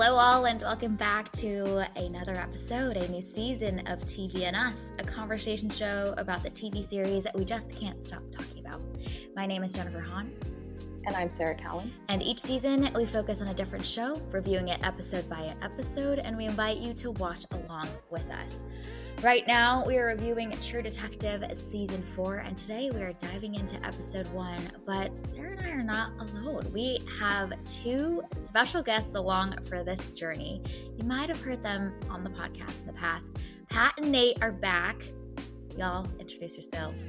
Hello all, and welcome back to another episode, a new season of TV and Us, a conversation show about the TV series that we just can't stop talking about. My name is Jennifer Hahn. And I'm Sarah Callan. And each season, we focus on a different show, reviewing it episode by episode, and we invite you to watch along with us. Right now, we are reviewing True Detective Season 4, and today we are diving into Episode 1, but Sarah and I are not alone. We have two special guests along for this journey. You might have heard them on the podcast in the past. Pat and Nate are back. Y'all, introduce yourselves.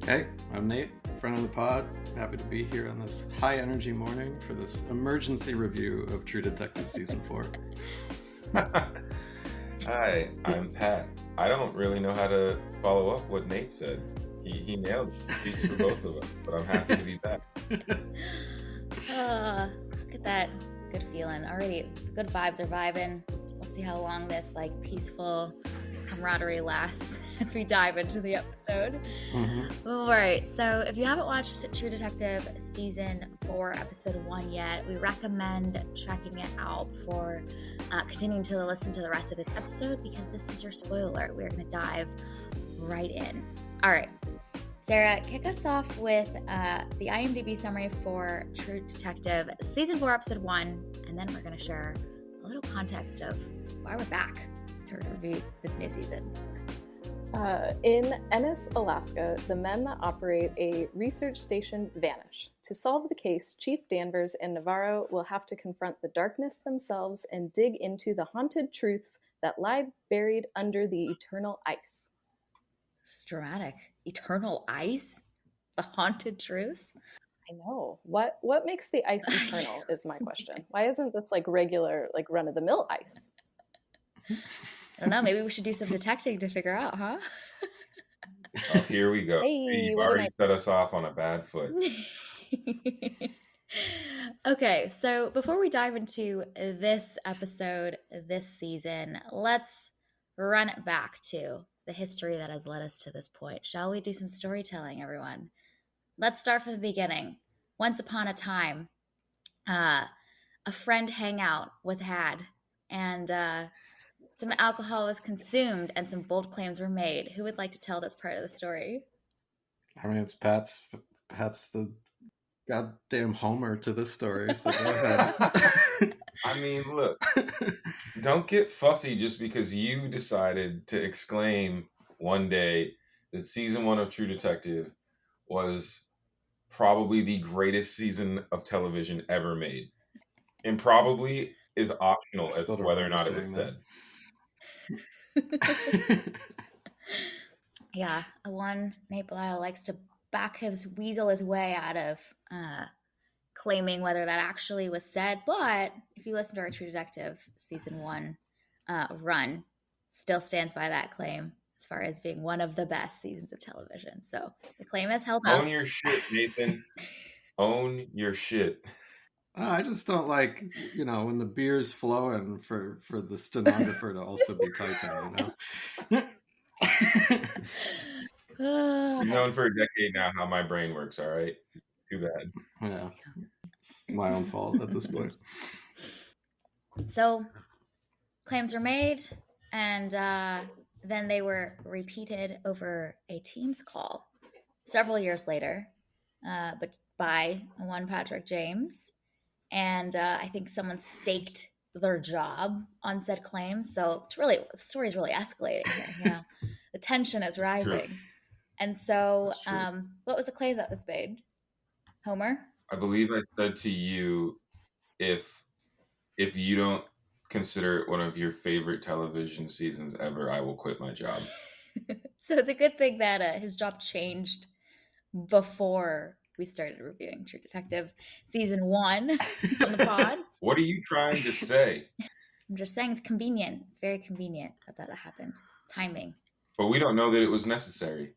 Hey, I'm Nate, friend of the pod. Happy to be here on this high-energy morning for this emergency review of True Detective Season 4. Hi, I'm Pat. I don't really know how to follow up what Nate said. He nailed it. Speaks for both of us, but I'm happy to be back. Look at that good feeling. Already, good vibes are vibing. We'll see how long this peaceful camaraderie lasts as we dive into the episode. Mm-hmm. All right, so if you haven't watched True Detective Season 4, Episode 1 yet, we recommend checking it out before continuing to listen to the rest of this episode, because this is your spoiler. We're going to dive right in. All right, Sarah, kick us off with the IMDb summary for True Detective Season 4, Episode 1, and then we're going to share a little context of why we're back to review this new season. In Ennis, Alaska, the men that operate a research station vanish. To solve the case, Chief Danvers and Navarro will have to confront the darkness themselves and dig into the haunted truths that lie buried under the eternal ice. It's dramatic. Eternal ice? The haunted truth? I know. What makes the ice eternal is my question. Why isn't this regular, run-of-the-mill ice? I don't know. Maybe we should do some detecting to figure out, huh? Oh, here we go. Hey, You've already set us off on a bad foot. Okay, so before we dive into this episode, this season, let's run it back to the history that has led us to this point. Shall we do some storytelling, everyone? Let's start from the beginning. Once upon a time, a friend hangout was had, and some alcohol was consumed, and some bold claims were made. Who would like to tell this part of the story? I mean, it's Pat's the goddamn Homer to this story, so go ahead. I mean, look, don't get fussy just because you decided to exclaim one day that Season 1 of True Detective was probably the greatest season of television ever made. And probably is optional as to whether or not it was said. Yeah, one Nate Belial likes to back his weasel his way out of claiming whether that actually was said. But if you listen to our True Detective Season 1 run, still stands by that claim as far as being one of the best seasons of television. So the claim has held up. Own your shit, Nathan. Own your shit. I just don't like, when the beer's flowing for the stenographer to also be typing, You've known for a decade now how my brain works, all right? Too bad. Yeah. It's my own fault at this point. So claims were made, and then they were repeated over a Teams call several years later, but by one Patrick James. And I think someone staked their job on said claim. So the story's really escalating here. The tension is rising. True. And so what was the claim that was made? Homer? I believe I said to you, if you don't consider it one of your favorite television seasons ever, I will quit my job. So it's a good thing that his job changed before we started reviewing True Detective Season 1 on the pod. What are you trying to say? I'm just saying it's convenient. It's very convenient that happened. Timing. But we don't know that it was necessary.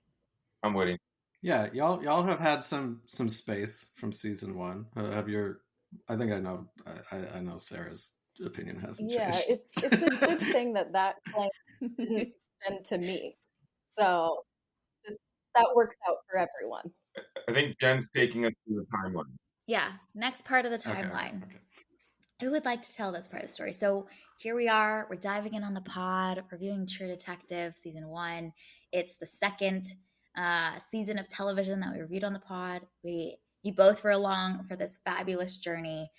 I'm waiting. Yeah, y'all have had some space from Season 1. I think I know Sarah's opinion hasn't changed. Yeah, it's a good thing that claim didn't extend to me. So that works out for everyone. I think Jen's taking us through the timeline. Yeah, next part of the timeline. Okay. who would like to tell this part of the story? So here we are. We're diving in on the pod, reviewing True Detective season 1. It's the second season of television that we reviewed on the pod. You both were along for this fabulous journey,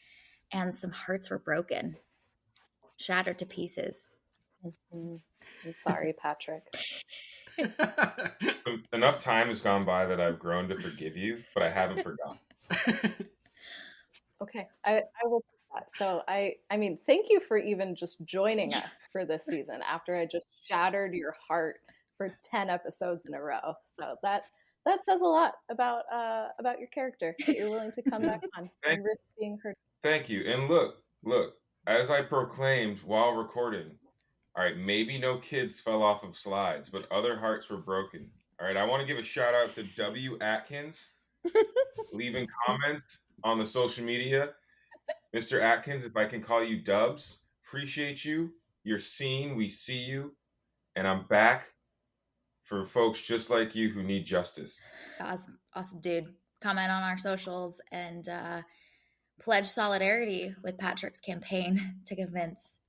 and some hearts were broken, shattered to pieces. I'm sorry, Patrick. So enough time has gone by that I've grown to forgive you, but I haven't forgotten. Okay, I will take that. So I mean, thank you for even just joining us for this season after I just shattered your heart for 10 episodes in a row. So that says a lot about your character, that you're willing to come back on and risk being hurt. Thank you. And look, as I proclaimed while recording, all right, maybe no kids fell off of slides, but other hearts were broken. All right, I want to give a shout out to W. Atkins, leaving comments on the social media. Mr. Atkins, if I can call you Dubs, appreciate you. You're seen, we see you, and I'm back for folks just like you who need justice. Awesome dude. Comment on our socials and pledge solidarity with Patrick's campaign to convince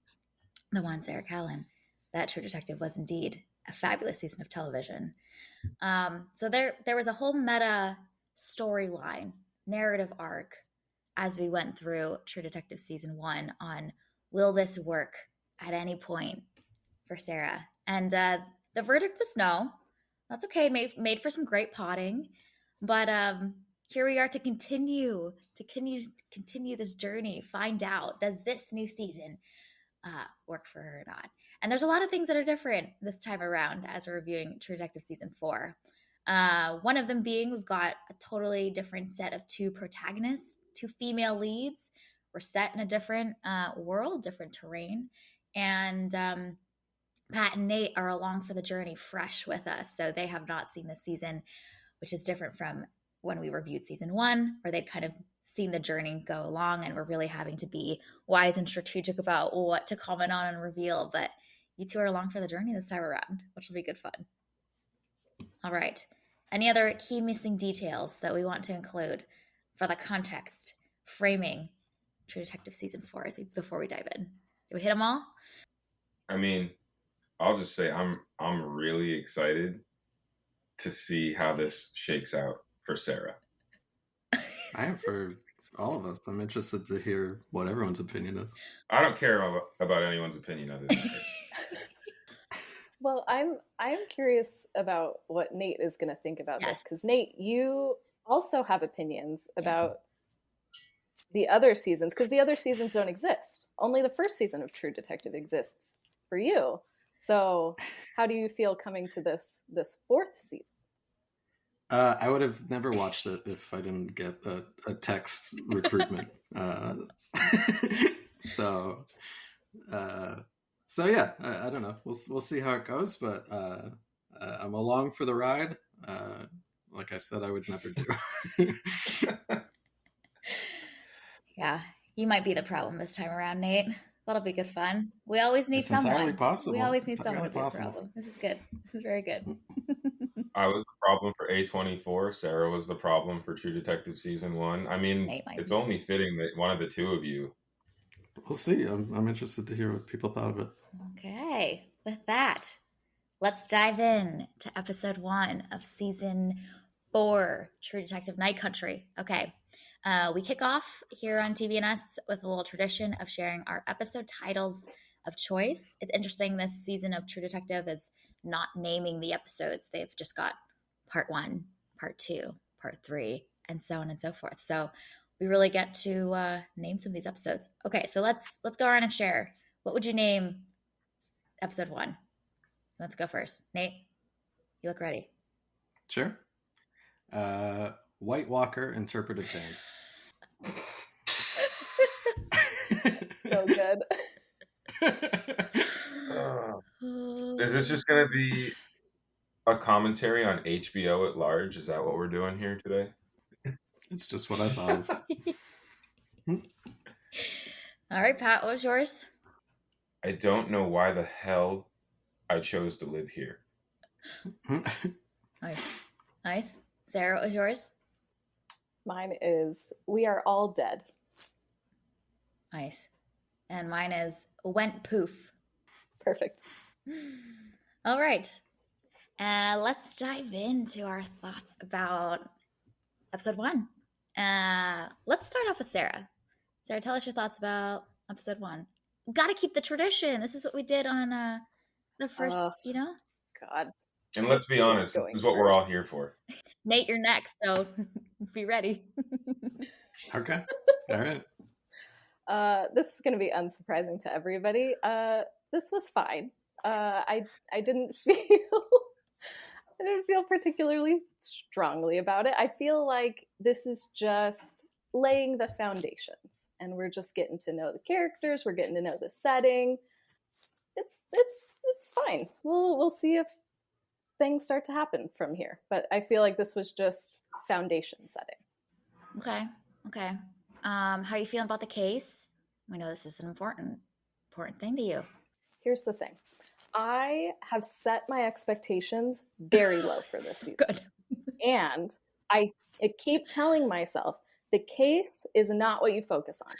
the one Sarah Callan that True Detective was indeed a fabulous season of television. So there was a whole meta storyline, narrative arc as we went through True Detective season 1 on will this work at any point for Sarah? And the verdict was no. That's okay. Made for some great potting, but here we are to continue this journey. Find out, does this new season work for her or not? And there's a lot of things that are different this time around as we're reviewing True Detective season 4. One of them being we've got a totally different set of 2 protagonists, 2 female leads. We're set in a different world, different terrain, and Pat and Nate are along for the journey fresh with us. So they have not seen this season, which is different from when we reviewed season 1, where they'd kind of seen the journey go along and we're really having to be wise and strategic about what to comment on and reveal. But you 2 are along for the journey this time around, which will be good fun. All right. Any other key missing details that we want to include for the context, framing True Detective season 4 before we dive in? Did we hit them all? I mean, I'll just say I'm really excited to see how this shakes out for Sarah. I am for all of us. I'm interested to hear what everyone's opinion is. I don't care about anyone's opinion other than hers. Well, I'm curious about what Nate is going to think about this, because Nate, you also have opinions about the other seasons, because the other seasons don't exist. Only the first season of True Detective exists for you. So how do you feel coming to this 4th season? I would have never watched it if I didn't get a text recruitment. So yeah, I don't know. We'll see how it goes, but I'm along for the ride. Like I said, I would never do. Yeah, you might be the problem this time around, Nate. That'll be good fun. We always need someone. Entirely possible. We always need someone to be the problem. This is good. This is very good. I was the problem for A24. Sarah was the problem for True Detective season 1. I mean, it's only fitting that one of the 2 of you. We'll see. I'm interested to hear what people thought of it. Okay. With that, let's dive in to episode 1 of season 4, True Detective Night Country. Okay. We kick off here on TVNS with a little tradition of sharing our episode titles of choice. It's interesting, this season of True Detective is not naming the episodes. They've just got part 1, part 2, part 3, and so on and so forth. So we really get to name some of these episodes. Okay, so let's go around and share. What would you name episode 1? Let's go first. Nate, you look ready. Sure. White Walker interpretive dance. So good. Is this just going to be a commentary on HBO at large? Is that what we're doing here today? It's just what I thought of. All right, Pat, what was yours? I don't know why the hell I chose to live here. Nice. Sarah, what was yours? Mine is We Are All Dead. Nice. And mine is went poof. Perfect. All right. Let's dive into our thoughts about episode 1. Let's start off with Sarah. Sarah, tell us your thoughts about episode 1. Gotta keep the tradition. This is what we did on the first, God. And let's be honest, this is what we're all here for. Nate, you're next, so be ready. Okay. All right. This is going to be unsurprising to everybody. This was fine. I didn't feel particularly strongly about it. I feel like this is just laying the foundations, and we're just getting to know the characters. We're getting to know the setting. It's fine. We'll see if things start to happen from here. But I feel like this was just foundation setting. Okay. How are you feeling about the case? We know this is an important thing to you. Here's the thing. I have set my expectations very low for this season. Good. And I keep telling myself, the case is not what you focus on.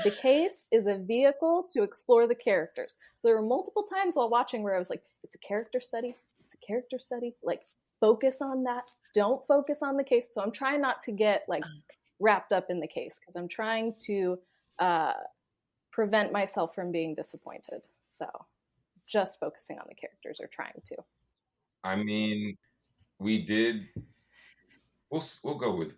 The case is a vehicle to explore the characters. So there were multiple times while watching where I was like, it's a character study. It's a character study. Like, focus on that. Don't focus on the case. So I'm trying not to get wrapped up in the case, because I'm trying to prevent myself from being disappointed. So just focusing on the characters, or trying to. I mean, we'll go with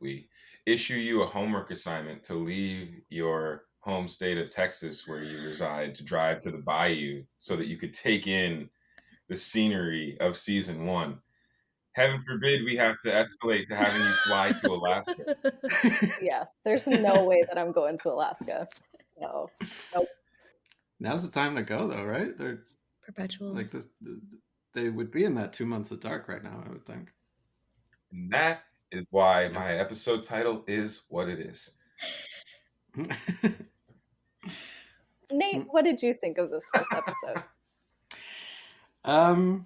issue you a homework assignment to leave your home state of Texas, where you reside, to drive to the bayou so that you could take in the scenery of season 1. Heaven forbid we have to escalate to having you fly to Alaska. Yeah, there's no way that I'm going to Alaska. No. Nope. Now's the time to go, though, right? They're perpetual. Like this, they would be in that 2 months of dark right now, I would think. And that is why my episode title is what it is. Nate, what did you think of this first episode? I'm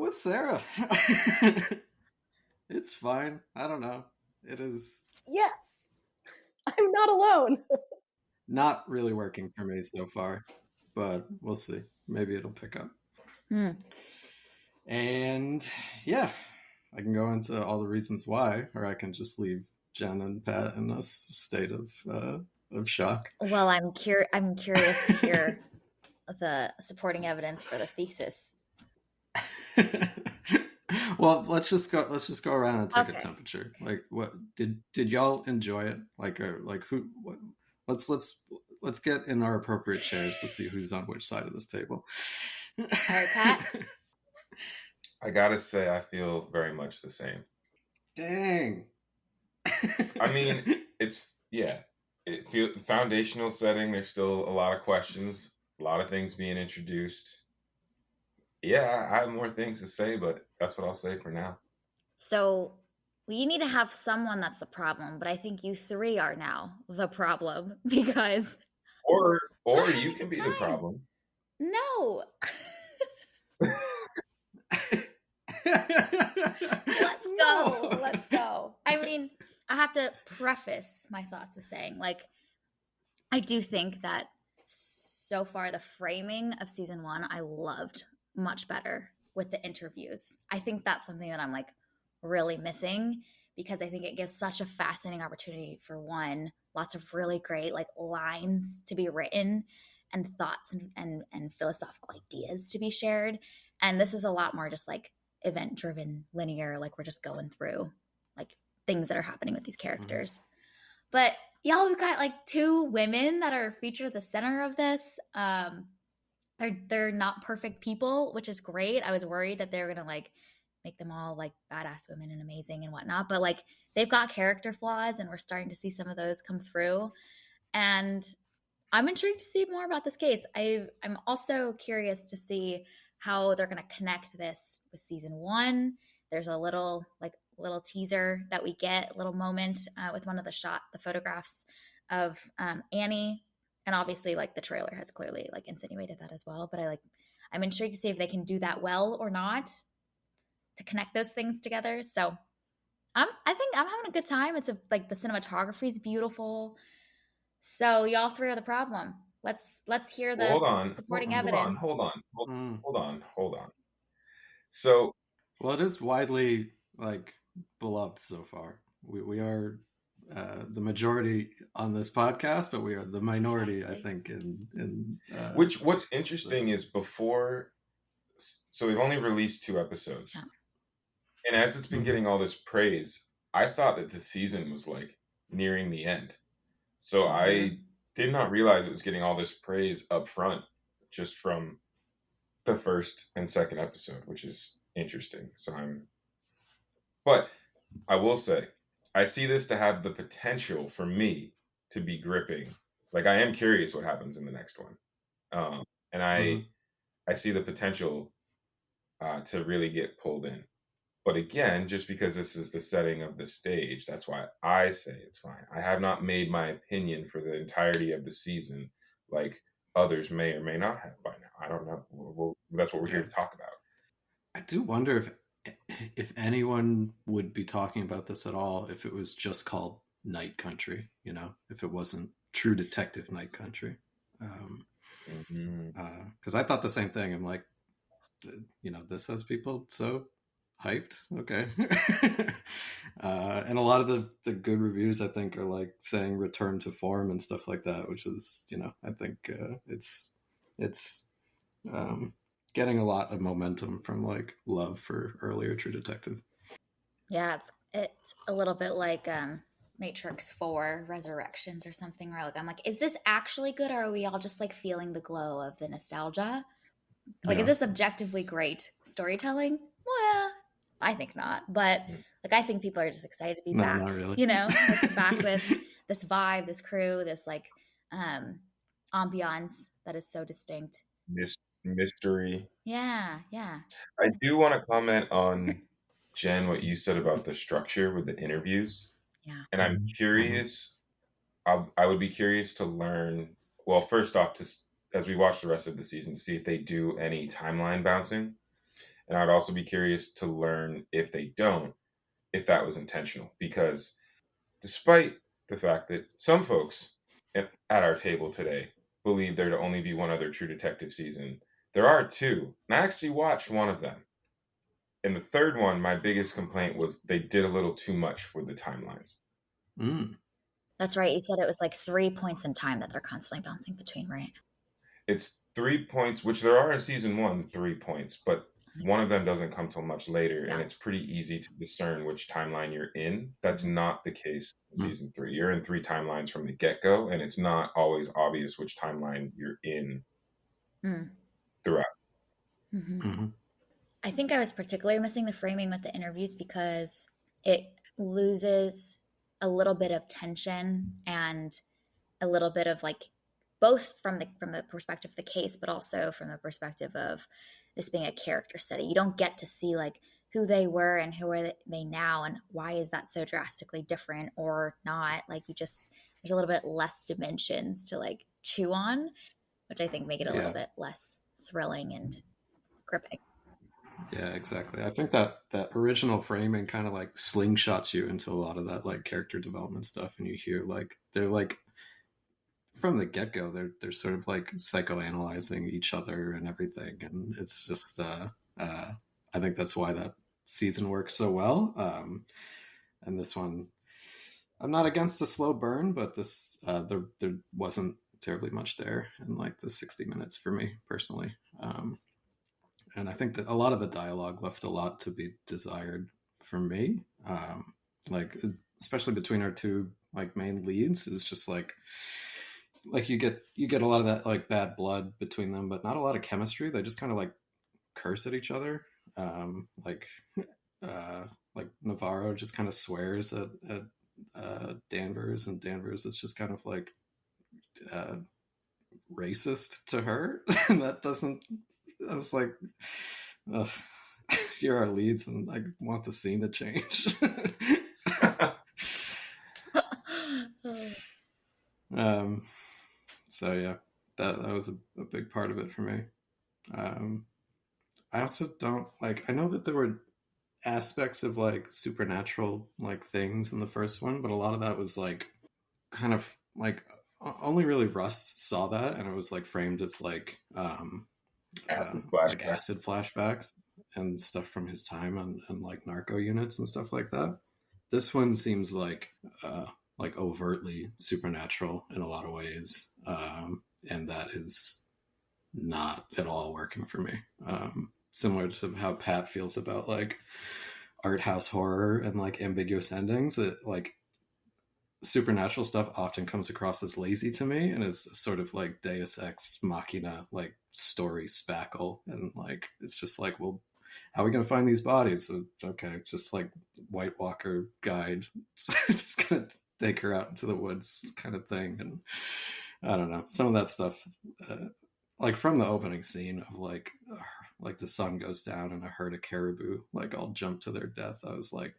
with Sarah. It's fine. I don't know. It is. Yes. I'm not alone. Not really working for me so far, but we'll see. Maybe it'll pick up. And yeah, I can go into all the reasons why, or I can just leave Jen and Pat in a state of shock. Well, I'm curious to hear the supporting evidence for the thesis. Well, let's just go around and take a temperature. Like, what did y'all enjoy it? Who? What? Let's get in our appropriate chairs to see who's on which side of this table. All right, Pat. I gotta say, I feel very much the same. Dang. I mean, it feels foundational setting. There's still a lot of questions, a lot of things being introduced. Yeah, I have more things to say, but that's what I'll say for now. So we need to have someone that's the problem, but I think you 3 are now the problem, because or you can be the problem. No. Let's go. I mean, I have to preface my thoughts with saying, I do think that so far the framing of season 1 I loved much better with the interviews. I think that's something that I'm really missing, because I think it gives such a fascinating opportunity for lots of really great lines to be written, and thoughts and philosophical ideas to be shared. And this is a lot more just event driven, linear, we're just going through things that are happening with these characters. Mm-hmm. But y'all, we've got 2 women that are featured at the center of this. They're not perfect people, which is great. I was worried that they were gonna make them all badass women and amazing and whatnot, but they've got character flaws, and we're starting to see some of those come through. And I'm intrigued to see more about this case. I'm also curious to see how they're going to connect this with season 1. There's a little teaser that we get, a little moment with one of the photographs of Annie, and obviously the trailer has clearly insinuated that as well. But I'm intrigued to see if they can do that well or not, to connect those things together. So I think I'm having a good time. It's the cinematography is beautiful. So y'all three are the problem. Let's hear the supporting evidence. Hold on. So, well, it is widely like beloved so far. We are the majority on this podcast, but we are the minority, I think. In what's interesting is before. So we've only released 2 episodes, and as it's been getting all this praise, I thought that the season was like nearing the end. So I did not realize it was getting all this praise up front, just from the first and second episode, which is interesting. But I will say, I see this to have the potential for me to be gripping. Like, I am curious what happens in the next one, and I see the potential to really get pulled in. But again, just because this is the setting of the stage, that's why I say it's fine. I have not made my opinion for the entirety of the season, like others may or may not have by now. I don't know. That's what we're here to talk about. I do wonder if anyone would be talking about this at all if it was just called Night Country, you know, if it wasn't True Detective Night Country. Because I thought the same thing. I'm like, you know, this has people so hyped. Okay. And a lot of the good reviews, I think, are like saying return to form and stuff like that, which is, you know, I think it's getting a lot of momentum from like love for earlier True Detective. Yeah, it's a little bit like Matrix 4 Resurrections or something. Where like I'm like, is this actually good, or are we all just like feeling the glow of the nostalgia? Like, is this objectively great storytelling? Well, I think not. But like, I think people are just excited to be back. Not really. You know, like, back with this vibe, this crew, this like ambiance that is so distinct. Mystery. Yeah. I do want to comment on, Jen, what you said about the structure with the interviews. Yeah. And I'm curious. I would be curious to learn. Well, first off, as we watch the rest of the season, to see if they do any timeline bouncing. And I'd also be curious to learn, if they don't, if that was intentional. Because despite the fact that some folks at our table today believe there to only be one other True Detective season, there are 2. And I actually watched one of them. And the third one, my biggest complaint was they did a little too much with the timelines. That's right. You said it was like 3 points in time that they're constantly bouncing between, right? It's 3 points, which there are in season 1, 3 points, but one of them doesn't come till much later, and it's pretty easy to discern which timeline you're in. That's not the case in season 3. You're in 3 timelines from the get-go, and it's not always obvious which timeline you're in throughout. I think I was particularly missing the framing with the interviews because it loses a little bit of tension and a little bit of like both from the perspective of the case, but also from the perspective of this being a character study. You don't get to see like who they were and who are they now and why is that so drastically different or not. Like there's a little bit less dimensions to like chew on, which I think make it a little bit less thrilling and gripping. Yeah, exactly. I think that original framing kind of like slingshots you into a lot of that like character development stuff, and you hear like they're like from the get-go they're sort of like psychoanalyzing each other and everything, and it's just I think that's why that season works so well. And this one, I'm not against a slow burn, but this there wasn't terribly much there in like the 60 minutes for me personally. And I think that a lot of the dialogue left a lot to be desired for me. Like especially between our 2 like main leads, is just like you get a lot of that like bad blood between them, but not a lot of chemistry. They just kind of like curse at each other. Like Navarro just kind of swears at Danvers, and Danvers is just kind of like racist to her. And that doesn't, I was like, you're our leads and I want the scene to change. So yeah, that was a big part of it for me. I also don't like, I know that there were aspects of like supernatural like things in the first one, but a lot of that was like kind of like only really Rust saw that, and it was like framed as like Flashback. acid flashbacks and stuff from his time and like narco units and stuff like that. This one seems like overtly supernatural in a lot of ways, and that is not at all working for me. Similar to how Pat feels about like art house horror and like ambiguous endings, it like supernatural stuff often comes across as lazy to me and is sort of like Deus Ex Machina, like story spackle, and like it's just like, well, how are we gonna find these bodies? Okay, just like White Walker guide, just gonna take her out into the woods kind of thing. And I don't know, some of that stuff, like from the opening scene of like the sun goes down and a herd of caribou like all jump to their death, I was like,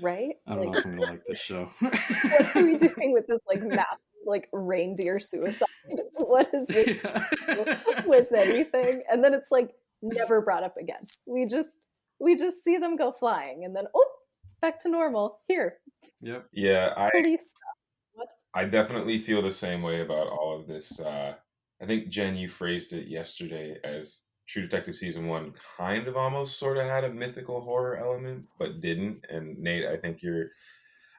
right? I don't know if I'm gonna like this show. What are we doing with this like massive like reindeer suicide? What is this with anything? And then it's like never brought up again. We just see them go flying, and then back to normal. Here, Yep. Yeah, police stuff. What? I definitely feel the same way about all of this. I think, Jen, you phrased it yesterday as True Detective Season 1 kind of almost sort of had a mythical horror element, but didn't. And Nate, I think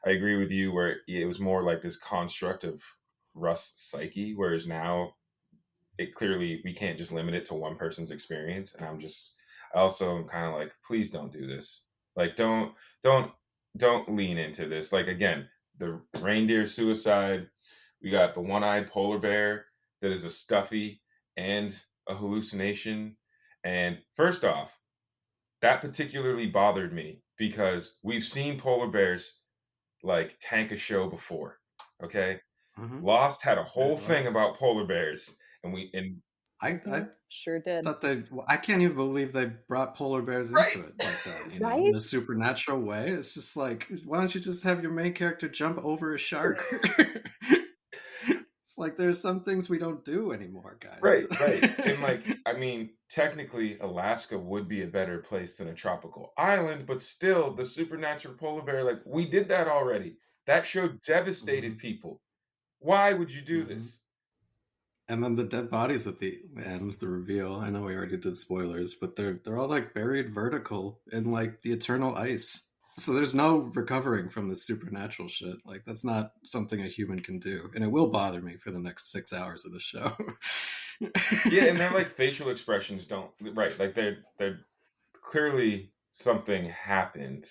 I agree with you where it was more like this construct of Rust's psyche, whereas now it clearly, we can't just limit it to one person's experience. And I also am kind of like, please don't do this. Like, don't, don't lean into this. Like, again, the reindeer suicide, we got the one-eyed polar bear that is a stuffy and a hallucination. And first off, that particularly bothered me because we've seen polar bears like tank a show before. Okay. Mm-hmm. Lost had a whole thing about polar bears, and I sure did. thought I can't even believe they brought polar bears into it like that, you know, Right? in a supernatural way. It's just like, why don't you just have your main character jump over a shark? It's like there's some things we don't do anymore, guys. Right. And like, I mean, technically Alaska would be a better place than a tropical island, but still the supernatural polar bear, like we did that already. That show devastated people. Why would you do this? And then the dead bodies at the end, the reveal. I know we already did spoilers, but they're all like buried vertical in like the eternal ice. So there's no recovering from the supernatural shit. Like that's not something a human can do, and it will bother me for the next 6 hours of the show. Yeah, and their like facial expressions don't right. Like they're clearly something happened.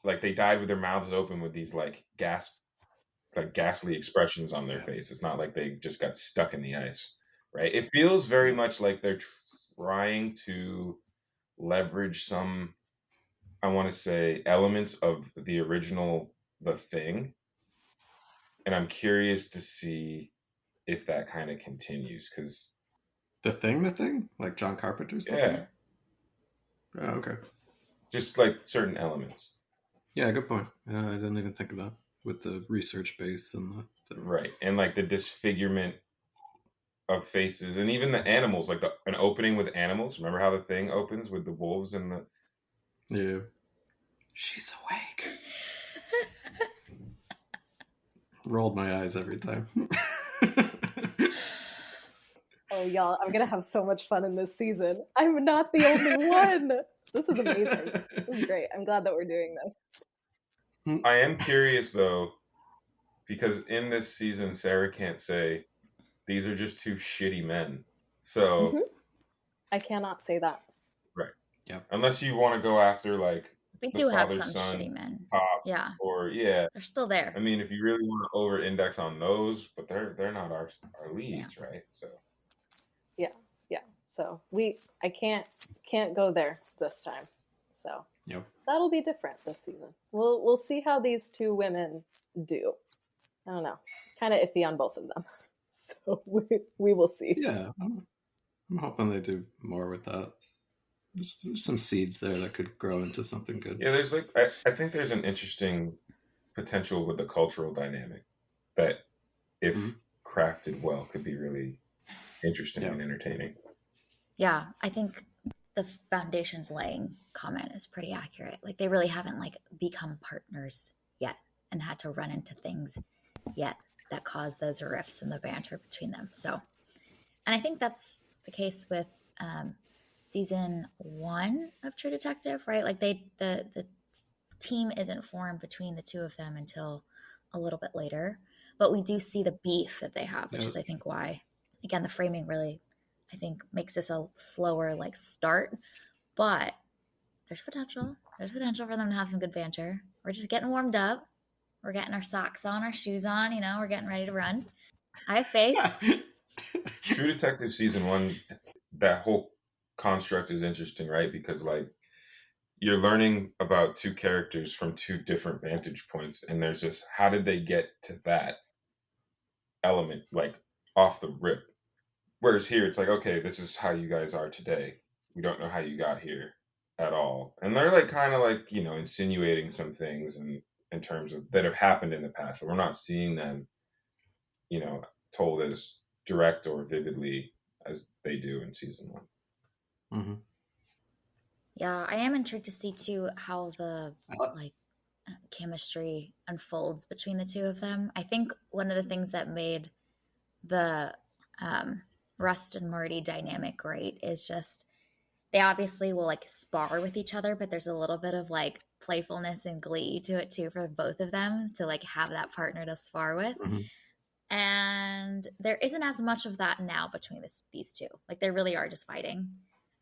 Like they died with their mouths open with these like ghastly expressions on their face. It's not like they just got stuck in the ice, right? It feels very much like they're trying to leverage some, I want to say, elements of the original The Thing. And I'm curious to see if that kind of continues, because The Thing? Like John Carpenter's The Thing? Oh, okay. Just like certain elements. Yeah, good point. I didn't even think of that with the research base and the... Right. And like the disfigurement of faces and even the animals, like an opening with animals. Remember how The Thing opens with the wolves and the... Yeah. She's awake. Rolled my eyes every time. Oh, y'all, I'm going to have so much fun in this season. I'm not the only one. This is amazing. This is great. I'm glad that we're doing this. I am curious, though, because in this season, Sarah can't say, these are just two shitty men. So... I cannot say that. Right. Yeah. Unless you want to go after, like, we do have some shitty men. Pop, yeah. Or, yeah. They're still there. I mean, if you really want to over-index on those, but they're not our leads, right? So... Yeah. So I can't go there this time. So that'll be different this season. We'll see how these two women do. I don't know. Kind of iffy on both of them. So we will see. Yeah. I'm hoping they do more with that. There's some seeds there that could grow into something good. Yeah, there's like I think there's an interesting potential with the cultural dynamic that if crafted well could be really interesting and entertaining. Yeah, I think the foundation's laying comment is pretty accurate. Like they really haven't like become partners yet and had to run into things yet that cause those rifts and the banter between them. So, and I think that's the case with season 1 of True Detective, right? Like the team isn't formed between the two of them until a little bit later, but we do see the beef that they have, which is I think why, again, the framing really, I think, makes this a slower like start, but there's potential for them to have some good banter. We're just getting warmed up, we're getting our socks on, our shoes on, you know, we're getting ready to run. I have faith. True Detective season 1, that whole construct is interesting, right? Because like you're learning about two characters from two different vantage points, and there's this, how did they get to that element, like off the rip? Whereas here it's like, okay, this is how you guys are today. We don't know how you got here at all. And they're like kind of like, you know, insinuating some things in terms of that have happened in the past, but we're not seeing them, you know, told as direct or vividly as they do in season 1. Mm-hmm. Yeah, I am intrigued to see too how the like chemistry unfolds between the two of them. I think one of the things that made the Rust and Marty dynamic great is just they obviously will like spar with each other, but there's a little bit of like playfulness and glee to it too for both of them to like have that partner to spar with. Mm-hmm. And there isn't as much of that now between these two. Like they really are just fighting.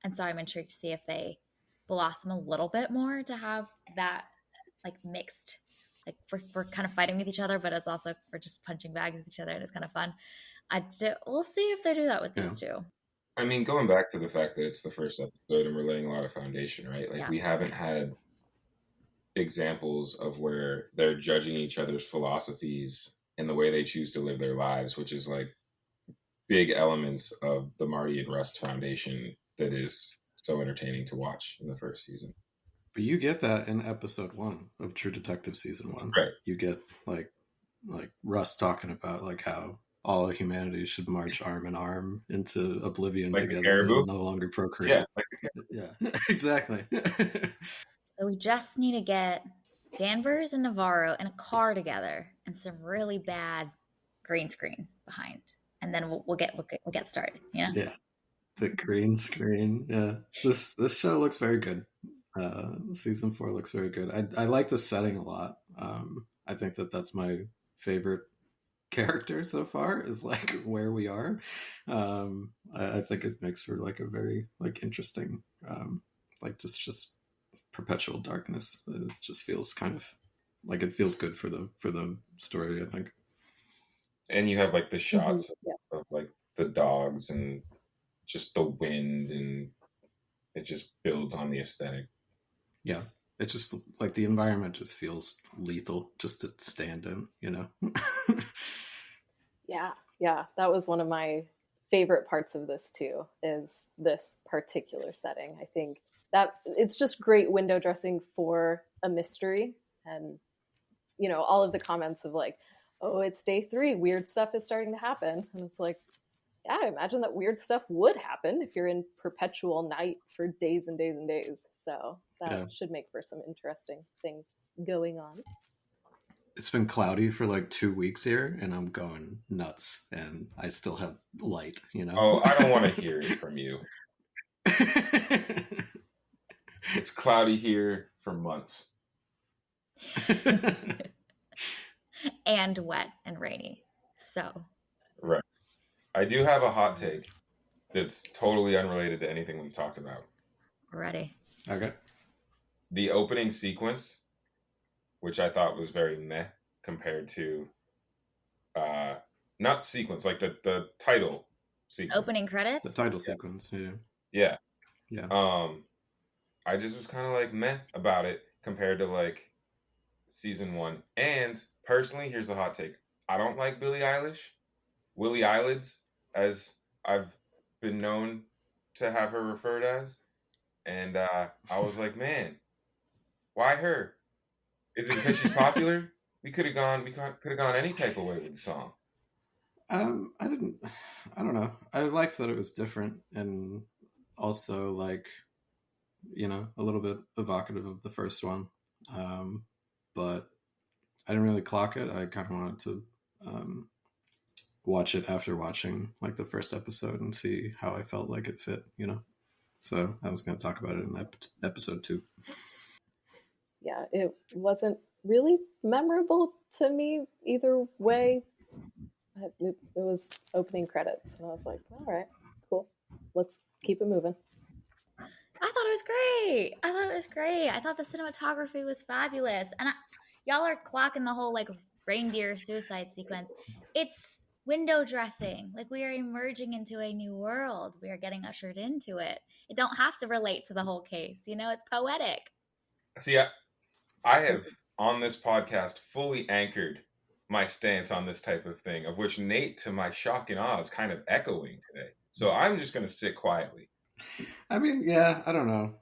And so I'm intrigued to see if they blossom a little bit more to have that like mixed, like we're kind of fighting with each other, but it's also we're just punching bags with each other and it's kind of fun. We'll see if they do that with these two. I mean, going back to the fact that it's the first episode and we're laying a lot of foundation, right? Like we haven't had examples of where they're judging each other's philosophies and the way they choose to live their lives, which is like big elements of the Marty and Rust foundation that is so entertaining to watch in the first season. But you get that in episode 1 of True Detective season 1. Right. You get like Rust talking about like how all of humanity should march arm in arm into oblivion like together and no longer procreate. Yeah, exactly. So we just need to get Danvers and Navarro in a car together and some really bad green screen behind, and then we'll get started. Yeah. Yeah, the green screen. Yeah, this show looks very good. Season 4 looks very good. I like the setting a lot. I think that's my favorite character so far is like where we are. I think it makes for like a very like interesting like just perpetual darkness. It just feels kind of like it feels good for the story, I think. And you have like the shots of like the dogs and just the wind, and it just builds on the aesthetic. Yeah, it just like the environment just feels lethal just to stand in, you know. Yeah, that was one of my favorite parts of this too, is this particular setting. I think that it's just great window dressing for a mystery. And you know, all of the comments of like, oh, it's day 3, weird stuff is starting to happen, and it's like, yeah, I imagine that weird stuff would happen if you're in perpetual night for days and days and days. So that should make for some interesting things going on. It's been cloudy for like 2 weeks here, and I'm going nuts, and I still have light, you know? Oh, I don't want to hear it from you. It's cloudy here for months. And wet and rainy. So. Right. I do have a hot take that's totally unrelated to anything we've talked about. Ready. Okay. The opening sequence, which I thought was very meh compared to, not sequence, like the title sequence. Opening credits? The title sequence, yeah. Yeah. Yeah. I just was kind of like meh about it compared to like season 1. And personally, here's the hot take. I don't like Billie Eilish. Willie Eyelids, as I've been known to have her referred as. And I was like, man, why her? Is it because she's popular? We could have gone any type of way with the song. I don't know. I liked that it was different and also like, you know, a little bit evocative of the first one. But I didn't really clock it. I kind of wanted to watch it after watching like the first episode and see how I felt like it fit, you know. So I was going to talk about it in episode 2. Yeah, it wasn't really memorable to me either way. It was opening credits, and I was like, all right, cool. Let's keep it moving. I thought it was great. I thought the cinematography was fabulous. And y'all are clocking the whole like reindeer suicide sequence. It's window dressing. Like we are emerging into a new world. We are getting ushered into it. It don't have to relate to the whole case. You know, it's poetic. See, I have on this podcast fully anchored my stance on this type of thing, of which Nate, to my shock and awe, is kind of echoing today. So I'm just going to sit quietly. I mean, yeah, I don't know.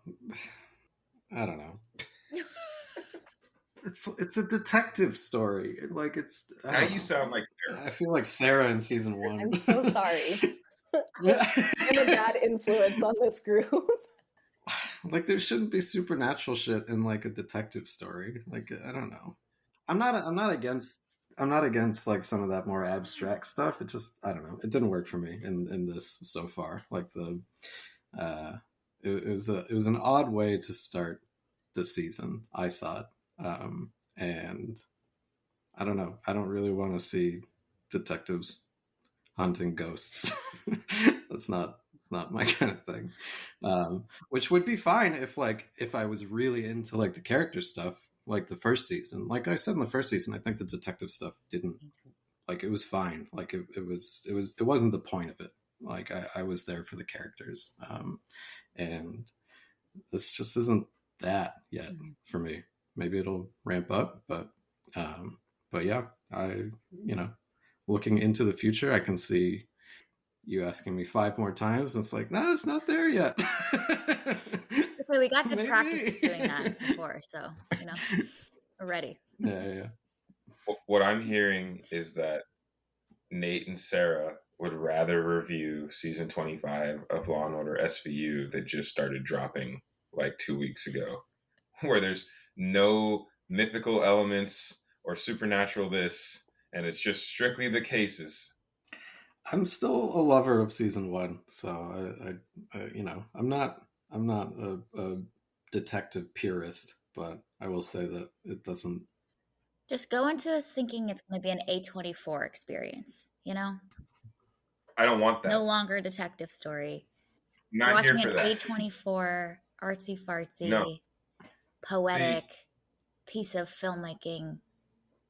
It's a detective story. Like it's. Now you sound like Sarah. I feel like Sarah in season 1. I'm so sorry. I'm a bad influence on this group. Like there shouldn't be supernatural shit in like a detective story. Like I don't know. I'm not against like some of that more abstract stuff. It just I don't know. It didn't work for me in this so far. Like it was an odd way to start the season, I thought. And I don't know. I don't really want to see detectives hunting ghosts. It's not my kind of thing. Which would be fine if I was really into like the character stuff, like the first season. Like I said in the first season, I think the detective stuff didn't like it was fine. Like it wasn't the point of it. Like I was there for the characters. And this just isn't that yet for me. Maybe it'll ramp up, but yeah, looking into the future, I can see you asking me 5 more times, and it's like, no, it's not there yet. Okay, we got good practice doing that before, so we're ready. Yeah. What I'm hearing is that Nate and Sarah would rather review season 25 of Law and Order SVU that just started dropping like 2 weeks ago, where there's no mythical elements or supernatural this, and it's just strictly the cases. I'm still a lover of season 1, so I'm not a detective purist, but I will say that it doesn't. Just go into us thinking it's going to be an A24 experience, you know? I don't want that. No longer a detective story. Not watching here for an that. A24 artsy-fartsy, No. poetic piece of filmmaking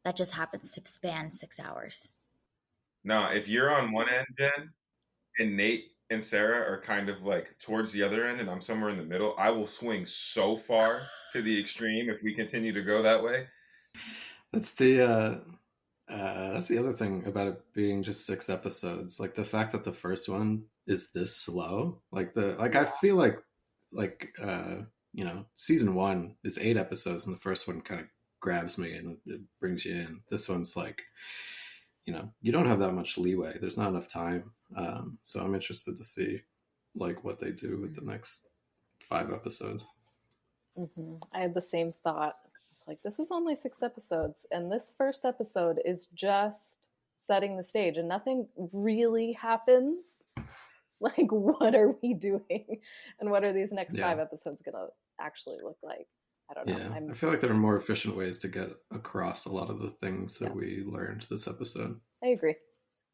that just happens to span 6 hours. No, if you're on one end, Jen, and Nate and Sarah are kind of like towards the other end, and I'm somewhere in the middle, I will swing so far to the extreme if we continue to go that way. That's the other thing about it being just 6 episodes. Like the fact that the first one is this slow. I feel like season 1 is 8 episodes, and the first one kind of grabs me and it brings you in. This one's like, you don't have that much leeway. There's not enough time. So I'm interested to see like what they do with the next 5 episodes. Mm-hmm. I had the same thought. Like, this is only 6 episodes, and this first episode is just setting the stage, and nothing really happens. Like, what are we doing? And what are these next 5 episodes going to actually look like? I don't know. Yeah, I feel like there are more efficient ways to get across a lot of the things that we learned this episode. I agree.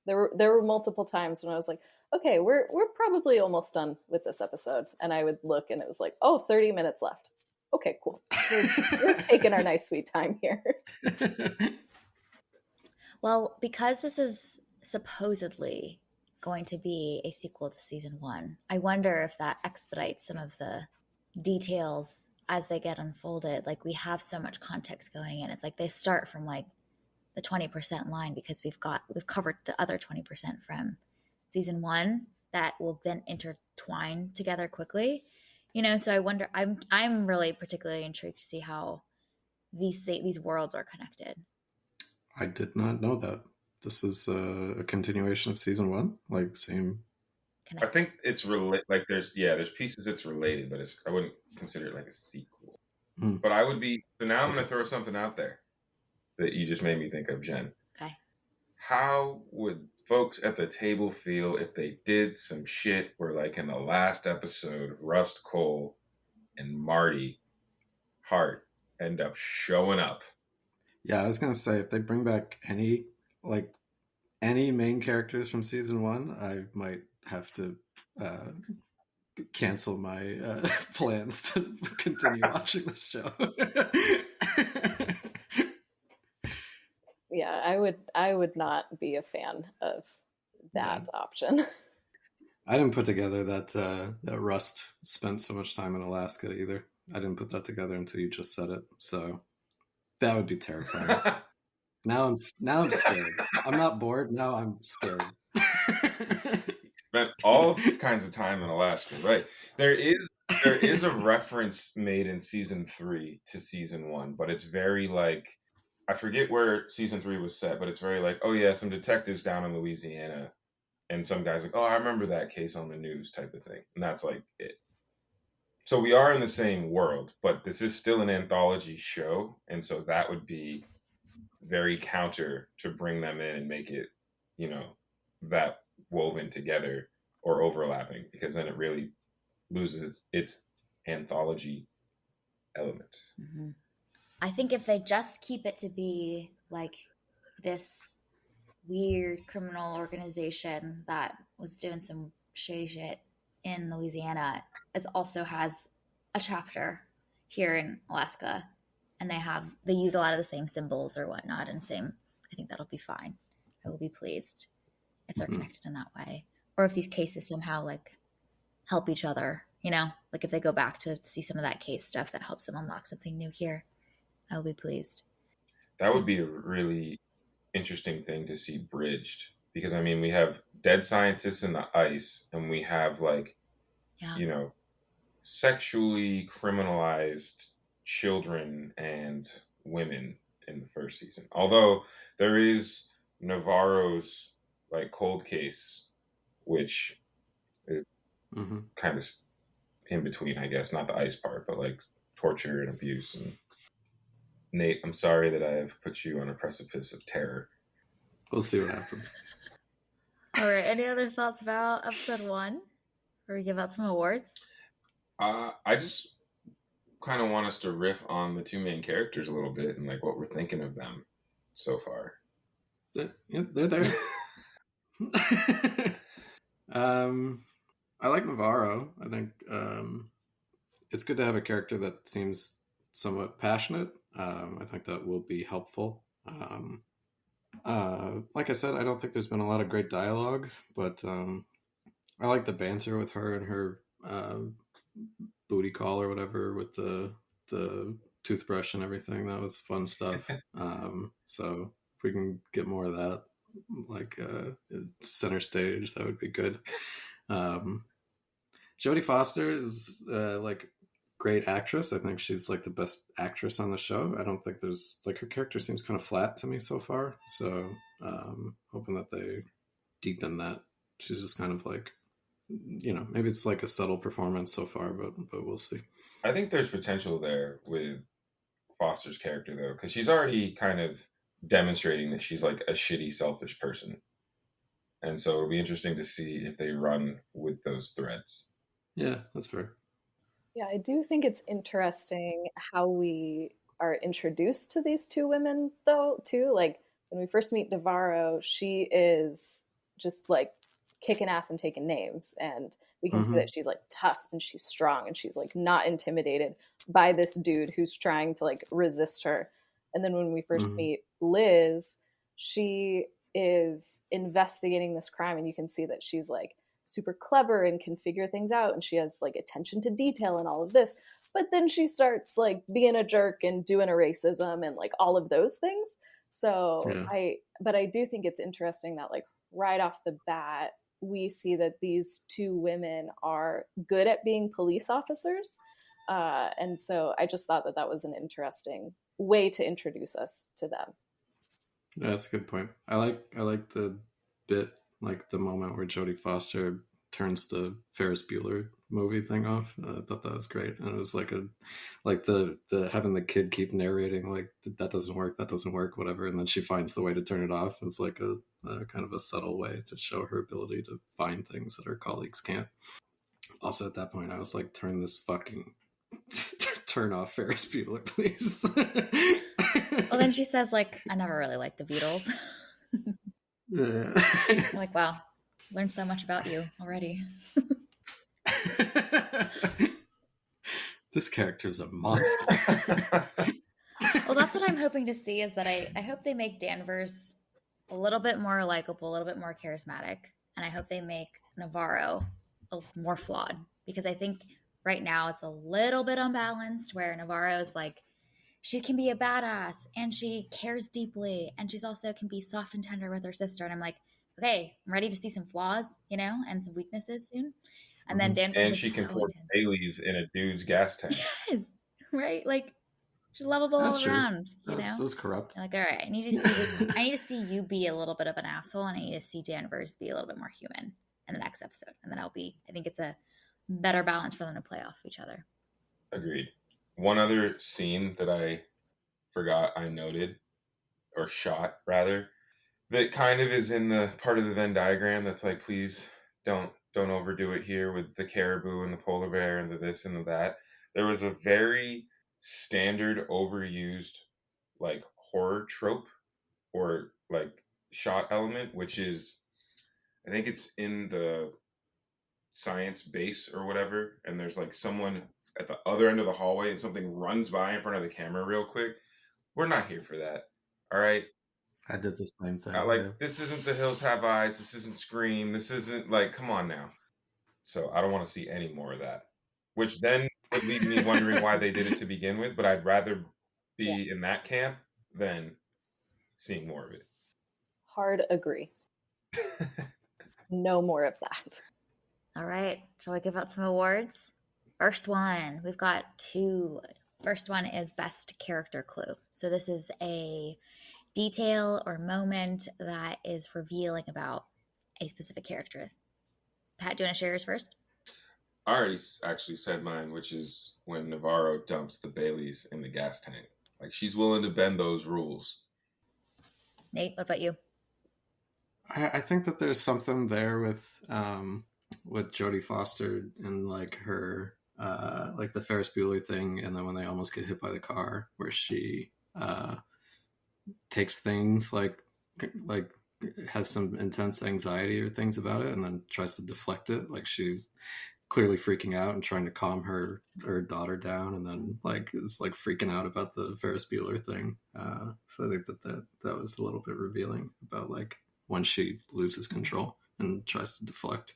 There were multiple times when I was like, okay, we're probably almost done with this episode. And I would look and it was like, 30 minutes left. Okay, cool. We're taking our nice sweet time here. Well, because this is supposedly going to be a sequel to season 1, I wonder if that expedites some of the details as they get unfolded. Like, we have so much context going in. It's like they start from like the 20% line because we've covered the other 20% from season 1 that will then intertwine together quickly. So I wonder, I'm really particularly intrigued to see how these worlds are connected. I did not know that. This is a continuation of season 1, like same. I think it's related. Like there's pieces it's related, but I wouldn't consider it like a sequel. But I would be. So now I'm going to throw something out there that you just made me think of, Jen. Okay. How would folks at the table feel if they did some shit where, like in the last episode, Rust Cole and Marty Hart end up showing up? Yeah, I was gonna say if they bring back any main characters from season 1, I might have to uh, cancel my plans to continue watching the show. Yeah, I would not be a fan of that option. I didn't put together that Rust spent so much time in Alaska either. I didn't put that together until you just said it. So that would be terrifying. Now I'm scared. I'm not bored. Now I'm scared. Spent all kinds of time in Alaska, right? There is a reference made in season 3 to season 1, but it's very like, I forget where season 3 was set, but it's very like, oh yeah, some detectives down in Louisiana, and some guys like, oh, I remember that case on the news type of thing, and that's like it. So we are in the same world, but this is still an anthology show, and so that would be very counter to bring them in and make it, that woven together or overlapping, because then it really loses its anthology element. Mm-hmm. I think if they just keep it to be like this weird criminal organization that was doing some shady shit in Louisiana, as also has a chapter here in Alaska, and they use a lot of the same symbols or whatnot, and I think that'll be fine. I will be pleased if they're connected in that way, or if these cases somehow like help each other, like if they go back to see some of that case stuff that helps them unlock something new here, I will be pleased. That would be a really interesting thing to see bridged, because I mean, we have dead scientists in the ice, and we have like, sexually criminalized children and women in the first season. Although there is Navarro's like cold case, which is kind of in between, I guess, not the ice part, but like torture and abuse. And Nate, I'm sorry that I have put you on a precipice of terror. We'll see what happens. All right. Any other thoughts about episode 1? Or we give out some awards? I just kind of want us to riff on the two main characters a little bit and like what we're thinking of them so far. They're there. I like Navarro. I think it's good to have a character that seems somewhat passionate. I think that will be helpful. Like I said, I don't think there's been a lot of great dialogue, but I like the banter with her and her booty call or whatever with the toothbrush and everything. That was fun stuff. So if we can get more of that, like center stage, that would be good. Jodie Foster is like great actress. I think she's like the best actress on the show. I don't think there's like, her character seems kind of flat to me so far. So hoping that they deepen that. She's just kind of like, maybe it's like a subtle performance so far, but we'll see. I think there's potential there with Foster's character though, because she's already kind of demonstrating that she's like a shitty, selfish person. And so it'll be interesting to see if they run with those threads. Yeah, that's fair. Yeah, I do think it's interesting how we are introduced to these two women, though, too. Like, when we first meet Navarro, she is just, like, kicking ass and taking names. And we can see that she's, like, tough and she's strong and she's, like, not intimidated by this dude who's trying to, like, resist her. And then when we first meet Liz, she is investigating this crime, and you can see that she's, like, super clever and can figure things out, and she has like attention to detail and all of this, but then she starts like being a jerk and doing a racism and like all of those things. So I do think it's interesting that like right off the bat we see that these two women are good at being police officers, and so I just thought that was an interesting way to introduce us to them. Yeah, that's a good point. I like the bit, like the moment where Jodie Foster turns the Ferris Bueller movie thing off. I thought that was great, and it was like the having the kid keep narrating like that doesn't work, whatever, and then she finds the way to turn it off. It's like a kind of a subtle way to show her ability to find things that her colleagues can't. Also, at that point, I was like, turn this fucking turn off Ferris Bueller, please. Well, then she says, like, I never really liked the Beatles. Yeah. I'm like, wow, learned so much about you already. This character's a monster. Well, that's what I'm hoping to see, is that I hope they make Danvers a little bit more likable, a little bit more charismatic. And I hope they make Navarro more flawed, because I think right now it's a little bit unbalanced, where Navarro is like, she can be a badass and she cares deeply, and she's also can be soft and tender with her sister. And I'm like, okay, I'm ready to see some flaws, and some weaknesses soon. And then Danvers and is she can so pour intense. Baileys in a dude's gas tank. Yes, right? Like, she's lovable That's all true. around, That's corrupt. You're like, all right, I need to see you be a little bit of an asshole, and I need to see Danvers be a little bit more human in the next episode. And then I think it's a better balance for them to play off each other. Agreed. One other scene that I forgot I noted, or shot rather, that kind of is in the part of the Venn diagram that's like, please don't overdo it here with the caribou and the polar bear and the this and the that. There was a very standard overused like horror trope or like shot element, which is, I think it's in the science base or whatever, and there's like someone at the other end of the hallway and something runs by in front of the camera real quick. We're not here for that. All right. I did the same thing. This isn't The Hills Have Eyes. This isn't Scream. This isn't like, come on now. So I don't want to see any more of that. Which then would leave me wondering why they did it to begin with. But I'd rather be in that camp than seeing more of it. Hard agree. No more of that. All right. Shall we give out some awards? First one, we've got 2. First one is Best Character Clue. So this is a detail or moment that is revealing about a specific character. Pat, do you want to share yours first? I already actually said mine, which is when Navarro dumps the Baileys in the gas tank. Like, she's willing to bend those rules. Nate, what about you? I think that there's something there with Jodie Foster and like her like the Ferris Bueller thing, and then when they almost get hit by the car, where she takes things like has some intense anxiety or things about it, and then tries to deflect it. Like, she's clearly freaking out and trying to calm her daughter down, and then like is like freaking out about the Ferris Bueller thing. So I think that was a little bit revealing about like when she loses control and tries to deflect.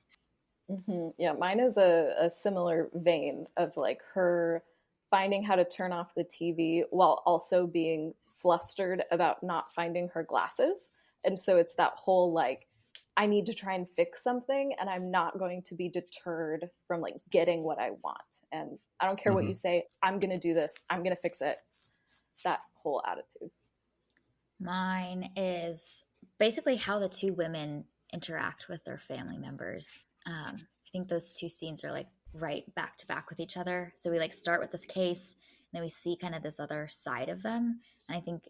Mm-hmm. Yeah, mine is a similar vein of like her finding how to turn off the TV while also being flustered about not finding her glasses. And so it's that whole like, I need to try and fix something, and I'm not going to be deterred from like getting what I want. And I don't care what you say, I'm going to do this. I'm going to fix it. That whole attitude. Mine is basically how the 2 women interact with their family members. I think those 2 scenes are like right back to back with each other. So we like start with this case, and then we see kind of this other side of them. And I think,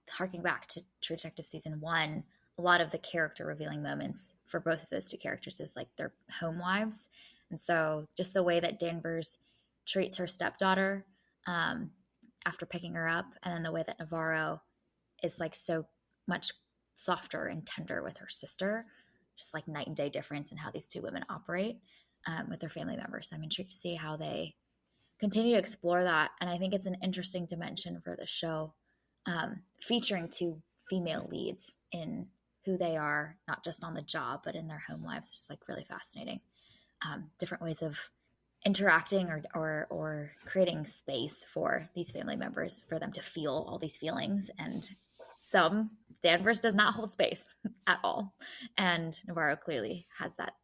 harking back to True Detective season 1, a lot of the character revealing moments for both of those 2 characters is like their home lives. And so just the way that Danvers treats her stepdaughter after picking her up, and then the way that Navarro is like so much softer and tender with her sister, just like night and day difference in how these 2 women operate with their family members. I'm intrigued to see how they continue to explore that. And I think it's an interesting dimension for the show, featuring 2 female leads in who they are, not just on the job, but in their home lives. It's just like really fascinating. Different ways of interacting or creating space for these family members, for them to feel all these feelings. And Danvers does not hold space at all. And Navarro clearly has that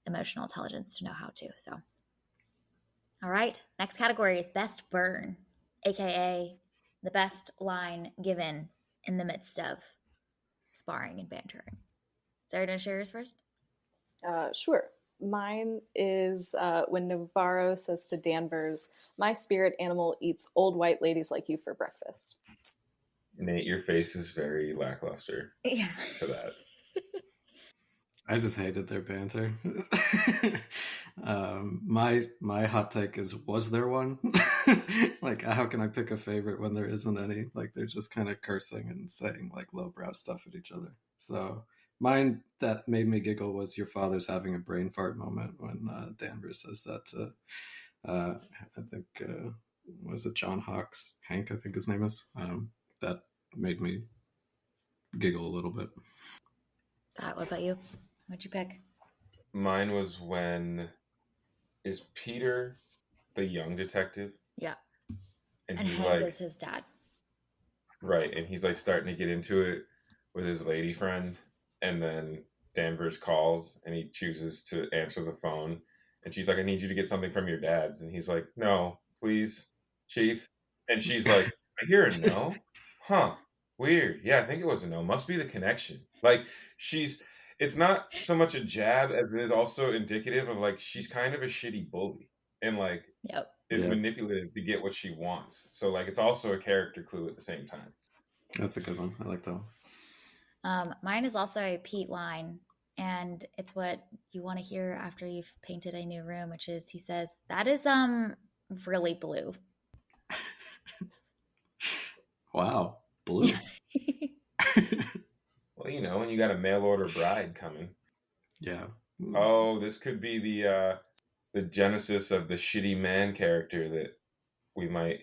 emotional intelligence to know how to. So, all right. Next category is Best Burn, AKA the best line given in the midst of sparring and bantering. Sarah, do you want to share yours first? Sure. Mine is when Navarro says to Danvers, "My spirit animal eats old white ladies like you for breakfast." Nate, your face is very lackluster Yeah. to that. I just hated their banter. My hot take is, was there one? Like, how can I pick a favorite when there isn't any? Like, they're just kind of cursing and saying like lowbrow stuff at each other. So mine that made me giggle was your father's having a brain fart moment when Danvers says that to I think was it John Hawkes, Hank, I think his name is. That made me giggle a little bit. What about you? What'd you pick? Mine was when is Peter the young detective? Yeah. And And he's Hank like, is his dad. right, and he's like starting to get into it with his lady friend, and then Danvers calls and he chooses to answer the phone, and she's like, I need you to get something from your dad's, and he's like, no, please, chief. And she's like, I hear a no. Huh, weird. Yeah, I think it was a no. Must be the connection. Like, she's it's not so much a jab as it is also indicative of like she's kind of a shitty bully, and like Yep. is Yeah, manipulative to get what she wants. So like it's also a character clue at the same time. that's a good one. I like that one. Mine is also a Pete line, and it's what you want to hear after you've painted a new room, which is he says, that is really blue. Wow, blue. Well, you know, when you got a mail order bride coming. Yeah. Oh, this could be the genesis of the shitty man character that we might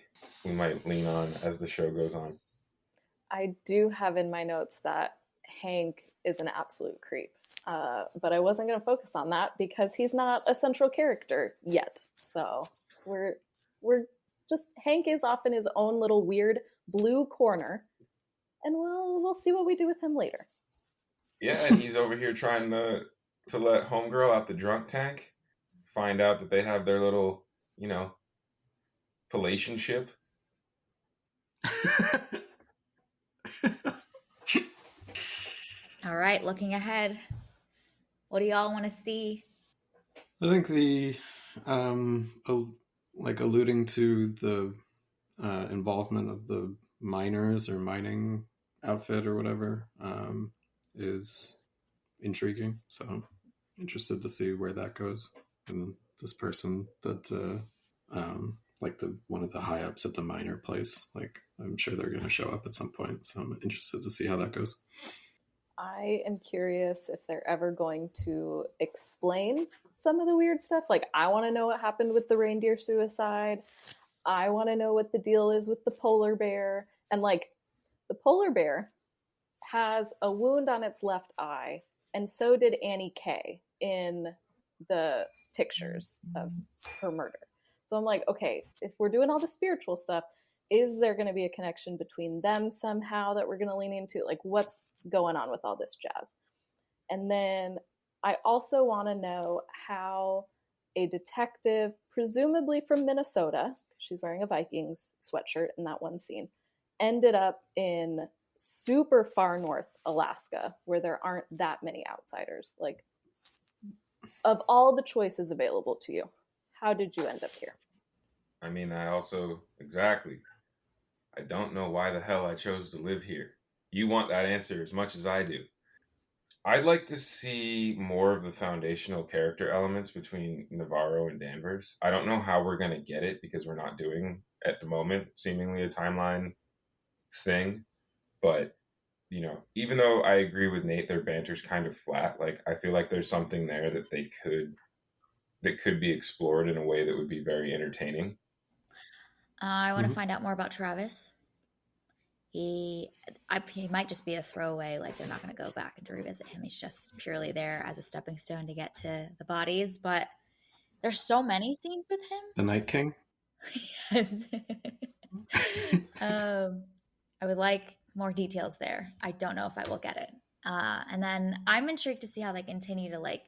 lean on as the show goes on. I do have in my notes that Hank is an absolute creep, but I wasn't going to focus on that because he's not a central character yet. So we're just Hank is off in his own little weird blue corner, and we'll see what we do with him later. Yeah, and he's over here trying to let homegirl out the drunk tank. Find out that they have their little, you know, relationship. All right, looking ahead. What do y'all want to see? I think the like alluding to the involvement of the miners or mining outfit or whatever is intriguing. So I'm interested to see where that goes. And this person that like the one of the high ups at the miner place, like I'm sure they're going to show up at some point. So I'm interested to see how that goes. I am curious if they're ever going to explain some of the weird stuff. Like, I want to know what happened with the reindeer suicide. I want to know what the deal is with the polar bear. And, like, the polar bear has a wound on its left eye, and so did Annie K in the pictures of her murder. So I'm like, okay, if we're doing all the spiritual stuff, is there going to be a connection between them somehow that we're going to lean into? Like, what's going on with all this jazz? And then I also want to know how a detective, presumably from Minnesota, she's wearing a Vikings sweatshirt in that one scene, ended up in super far north Alaska where there aren't that many outsiders. Like, of all the choices available to you, how did you end up here? I mean, I also exactly. I don't know why the hell I chose to live here. You want that answer as much as I do. I'd like to see more of the foundational character elements between Navarro and Danvers. I don't know how we're going to get it because we're not doing, at the moment, seemingly a timeline thing. But, you know, even though I agree with Nate, their banter's kind of flat, like, I feel like there's something there that could be explored in a way that would be very entertaining. I want to find out more about Travis. He might just be a throwaway, like they're not going to go back and to revisit him. He's just purely there as a stepping stone to get to the bodies. But there's so many scenes with him. The Night King? Yes. I would like more details there. I don't know if I will get it. And then I'm intrigued to see how they continue to like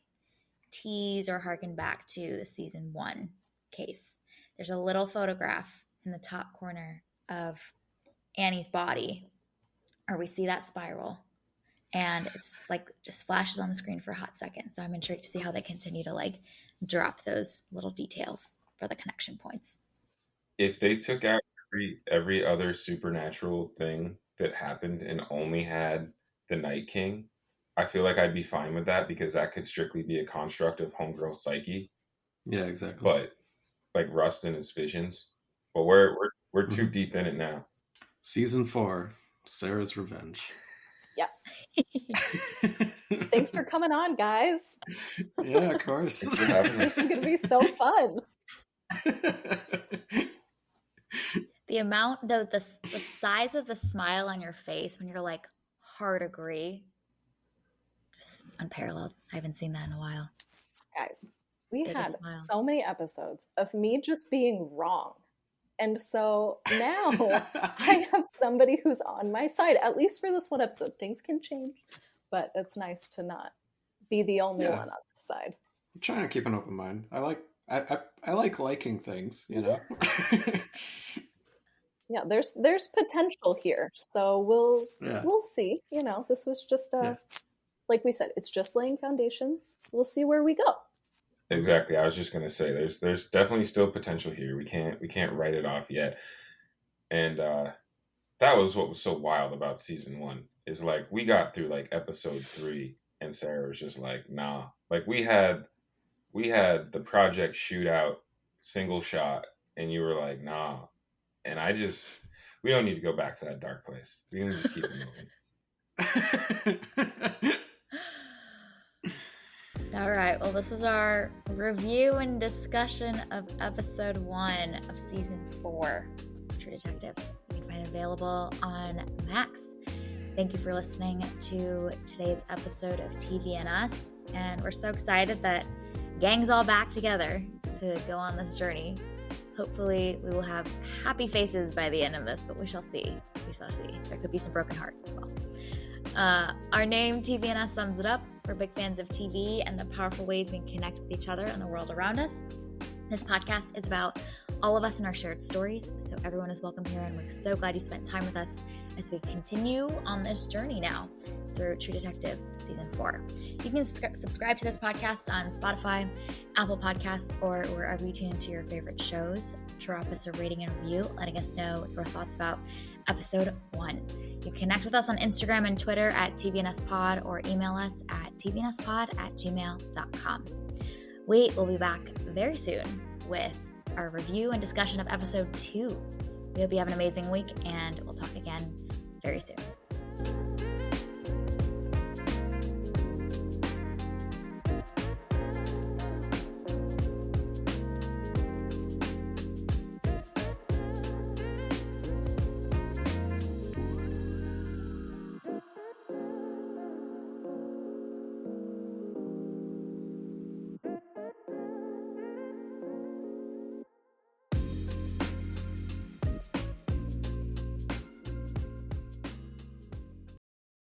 tease or harken back to the season 1 case. There's a little photograph in the top corner of Annie's body, or we see that spiral, and it's like just flashes on the screen for a hot second. So I'm intrigued to see how they continue to like drop those little details for the connection points. If they took out every other supernatural thing that happened and only had the Night King, I feel like I'd be fine with that because that could strictly be a construct of Homegirl's psyche. Yeah, exactly. But like Rust and his visions. But we're too deep in it now. Season 4, Sarah's Revenge. Yes. Thanks for coming on, guys. Yeah, of course. This is going to be so fun. The amount, the size of the smile on your face when you're like, hard agree, just unparalleled. I haven't seen that in a while. Guys, we Biggest had smile. so many episodes of me just being wrong. And so now I have somebody who's on my side, at least for this one episode. Things can change, but it's nice to not be the only one on the side. I'm trying to keep an open mind. I like liking things, you know. Yeah, there's potential here. So we'll see. You know, this was just like we said, it's just laying foundations. We'll see where we go. Exactly. I was just gonna say there's definitely still potential here. We can't write it off yet. And that was what was so wild about season 1. Is like we got through like episode 3 and Sarah was just like, nah. Like we had the project shootout single shot and you were like, nah. And we don't need to go back to that dark place. We can just keep it moving. All right. Well, this was our review and discussion of episode 1 of season 4 of True Detective. You can find it available on Max. Thank you for listening to today's episode of TV and Us. And we're so excited that gang's all back together to go on this journey. Hopefully we will have happy faces by the end of this, but we shall see. There could be some broken hearts as well. Our name, TV and Us, sums it up. We're big fans of TV and the powerful ways we can connect with each other and the world around us. This podcast is about all of us and our shared stories, so everyone is welcome here, and we're so glad you spent time with us as we continue on this journey now through True Detective Season 4. You can subscribe to this podcast on Spotify, Apple Podcasts, or wherever you tune into your favorite shows. Drop us a rating and review, letting us know your thoughts about episode 1. You can connect with us on Instagram and Twitter at tvnspod or email us at tvnspod@gmail.com. We will be back very soon with our review and discussion of episode 2. We hope you have an amazing week, and we'll talk again very soon.